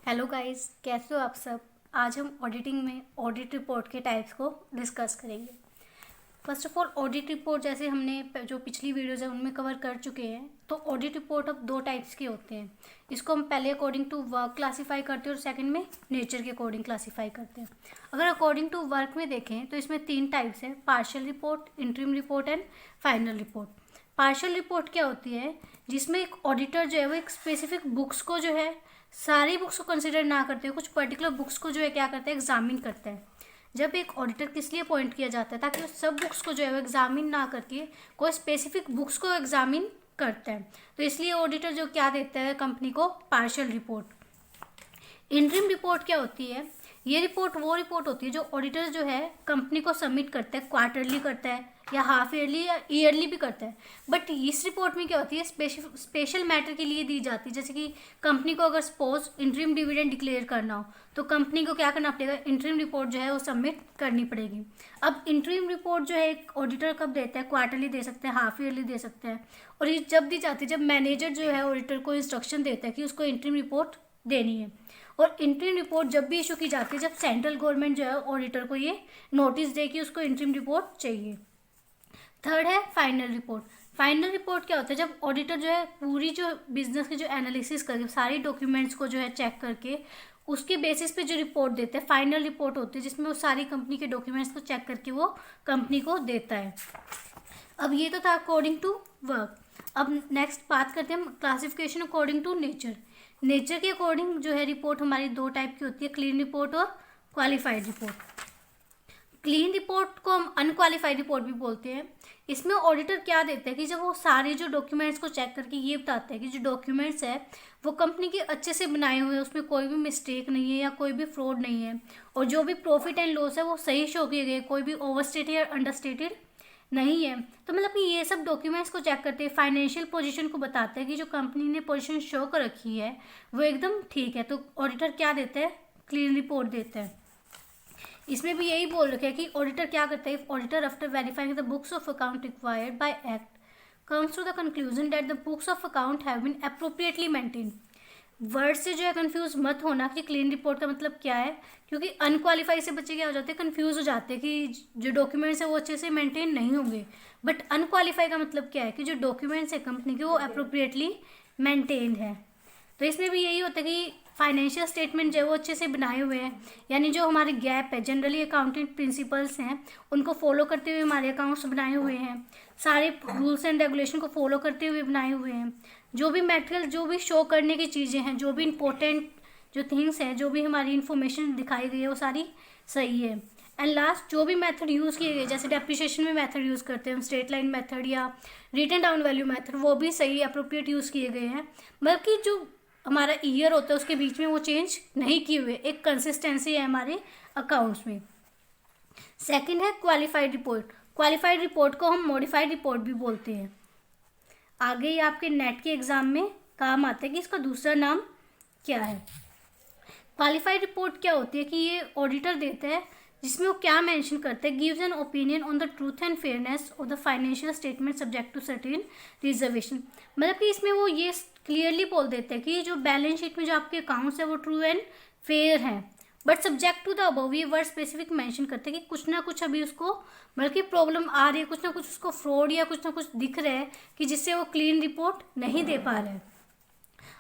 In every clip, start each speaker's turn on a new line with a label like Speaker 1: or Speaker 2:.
Speaker 1: Hello guys, कैसे हो आप सब। आज हम ऑडिटिंग में ऑडिट रिपोर्ट के टाइप्स को डिस्कस करेंगे। First of all, audit report जैसे हमने जो पिछली वीडियोज है उनमें कवर कर चुके हैं। तो ऑडिट रिपोर्ट अब दो टाइप्स के होते हैं। इसको हम पहले अकॉर्डिंग टू वर्क क्लासीफाई करते हैं और सेकंड में नेचर के अकॉर्डिंग क्लासीफाई करते हैं। अगर अकॉर्डिंग टू वर्क में देखें तो इसमें तीन टाइप्स हैं: partial report, interim report and final report. Partial report क्या होती है? जिसमें एक ऑडिटर जो है वो एक स्पेसिफिक बुक्स को जो है, सारी बुक्स को कंसिडर ना करते हुए कुछ पर्टिकुलर बुक्स को जो है क्या करता है, एग्जामिन करता है। जब एक ऑडिटर किस लिए अपॉइंट किया जाता है? ताकि वो सब बुक्स को जो है वो एग्जामिन ना करके कोई स्पेसिफिक बुक्स को एग्जामिन करता है। तो इसलिए ऑडिटर जो क्या देता है कंपनी को, पार्शियल रिपोर्ट। इंटरिम रिपोर्ट क्या होती है? ये रिपोर्ट वो रिपोर्ट होती है जो ऑडिटर जो है कंपनी को सबमिट करता है, क्वार्टरली करता है या हाफ ईयरली या ईयरली भी करता है। बट इस रिपोर्ट में क्या होती है, स्पेशल मैटर के लिए दी जाती है। जैसे कि कंपनी को अगर सपोज इंटरिम डिविडेंड डिक्लेयर करना हो तो कंपनी को क्या करना पड़ेगा, इंटरिम रिपोर्ट जो है वो सबमिट करनी पड़ेगी। अब इंटरिम रिपोर्ट जो है एक ऑडिटर कब देता है? क्वार्टरली दे सकते हैं, हाफ ईयरली दे सकते हैं। और ये जब दी जाती है जब मैनेजर जो है ऑडिटर को इंस्ट्रक्शन देता है कि उसको इंटरिम रिपोर्ट देनी है। और इंटरिम रिपोर्ट जब भी इशू की जाती है जब सेंट्रल गवर्नमेंट जो है ऑडिटर को ये नोटिस दे कि उसको इंटरिम रिपोर्ट चाहिए। थर्ड है फाइनल रिपोर्ट। फाइनल रिपोर्ट क्या होता है? जब ऑडिटर जो है पूरी जो बिजनेस की जो एनालिसिस करके सारी डॉक्यूमेंट्स को जो है चेक करके उसके बेसिस पे जो रिपोर्ट देते हैं, फाइनल रिपोर्ट होती है जिसमें वो सारी कंपनी के डॉक्यूमेंट्स को चेक करके वो कंपनी को देता है। अब ये तो था अकॉर्डिंग टू वर्क। अब नेक्स्ट बात करते हैं हम classification according to nature. Nature के अकॉर्डिंग जो है रिपोर्ट हमारी दो टाइप की होती है, क्लीन रिपोर्ट और क्वालिफाइड रिपोर्ट। क्लीन रिपोर्ट को हम अनक्वालिफाइड रिपोर्ट भी बोलते हैं। इसमें ऑडिटर क्या देता है कि जब वो सारे जो डॉक्यूमेंट्स को चेक करके ये बताता है कि जो डॉक्यूमेंट्स है वो कंपनी के अच्छे से बनाए हुए हैं, उसमें कोई भी मिस्टेक नहीं है या कोई भी फ्रॉड नहीं है, और जो भी प्रॉफिट एंड लॉस है वो सही शो किए गए, कोई भी ओवरस्टेटेड या अंडरस्टेटेड नहीं है। तो मतलब कि ये सब डॉक्यूमेंट्स को चेक करते हैं, फाइनेंशियल पोजीशन को बताते हैं कि जो कंपनी ने पोजीशन शो कर रखी है वो एकदम ठीक है। तो ऑडिटर क्या देता है? क्लीन रिपोर्ट देता है। इसमें भी यही बोल रखा है कि ऑडिटर क्या करता है, auditor after verifying the books of account required by act comes to the conclusion that the books of account have been appropriately maintain. Word से जो है कंफ्यूज मत होना कि क्लीन रिपोर्ट का मतलब क्या है, क्योंकि अनक्वालिफाई से बच्चे क्या हो जाते हैं, कंफ्यूज हो जाते हैं कि जो डॉक्यूमेंट्स है वो अच्छे से मेंटेन नहीं होंगे। बट अनक्वालिफाई का मतलब क्या है कि जो डॉक्यूमेंट्स है कंपनी के वो अप्रोप्रिएटली मेंटेन्ड है। तो इसमें भी यही होता है कि फाइनेंशियल स्टेटमेंट जो है वो अच्छे से बनाए हुए हैं, यानी जो हमारे गैप है, जनरली अकाउंटिंग प्रिंसिपल्स हैं उनको फॉलो करते हुए हमारे अकाउंट्स बनाए हुए हैं, सारे रूल्स एंड रेगुलेशन को फॉलो करते हुए बनाए हुए हैं। जो भी मटेरियल, जो भी शो करने की चीज़ें हैं, जो भी इंपॉर्टेंट जो थिंग्स हैं, जो भी हमारी इन्फॉर्मेशन दिखाई गई है वो सारी सही है। एंड लास्ट, जो भी मेथड यूज़ किए गए, जैसे डेप्रिसिएशन में मेथड यूज़ करते हैं हम, स्ट्रेट लाइन मेथड या रिटन डाउन वैल्यू मेथड, वो भी सही अप्रोप्रिएट यूज़ किए गए हैं। बल्कि जो हमारा ईयर होता है उसके बीच में वो चेंज नहीं किए हुए, एक कंसिस्टेंसी है हमारे अकाउंट्स में। सेकंड है क्वालिफाइड रिपोर्ट। क्वालिफाइड रिपोर्ट को हम मॉडिफाइड रिपोर्ट भी बोलते हैं। आगे ये आपके नेट के एग्जाम में काम आता है कि इसका दूसरा नाम क्या है। क्वालिफाइड रिपोर्ट क्या होती है कि ये ऑडिटर देता है जिसमें वो क्या मेंशन करते हैं, gives an opinion on the truth and fairness of the financial statement subject to certain reservation. मतलब कि इसमें वो ये क्लियरली बोल देते हैं कि जो बैलेंस शीट में जो आपके अकाउंट्स है वो ट्रू एंड फेयर हैं, but subject to the above, ये वर्ड स्पेसिफिक मेंशन करते हैं कि कुछ ना कुछ अभी उसको बल्कि प्रॉब्लम आ रही है, कुछ ना कुछ उसको फ्रॉड या कुछ ना कुछ दिख रहा है कि जिससे वो क्लीन रिपोर्ट नहीं दे पा रहा है।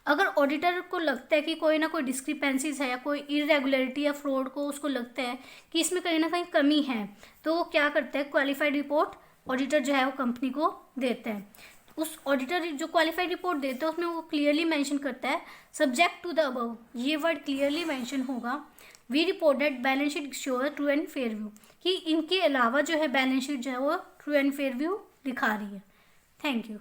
Speaker 1: अगर ऑडिटर को लगता है कि कोई ना कोई डिस्क्रिपेंसीज है या कोई इरेगुलरिटी या फ्रॉड को उसको लगता है कि इसमें कहीं ना कहीं कमी है, तो वो क्या करता है, क्वालिफाइड रिपोर्ट ऑडिटर जो है वो कंपनी को देता है। उस ऑडिटर जो क्वालिफाइड रिपोर्ट देता है उसमें वो क्लियरली मेंशन करता है सब्जेक्ट टू द अबव, ये वर्ड क्लियरली मेंशन होगा, we report that balance sheet shows true and fair view, कि इनके अलावा जो है बैलेंस शीट जो है वो ट्रू एंड फेयर व्यू दिखा रही है। Thank you.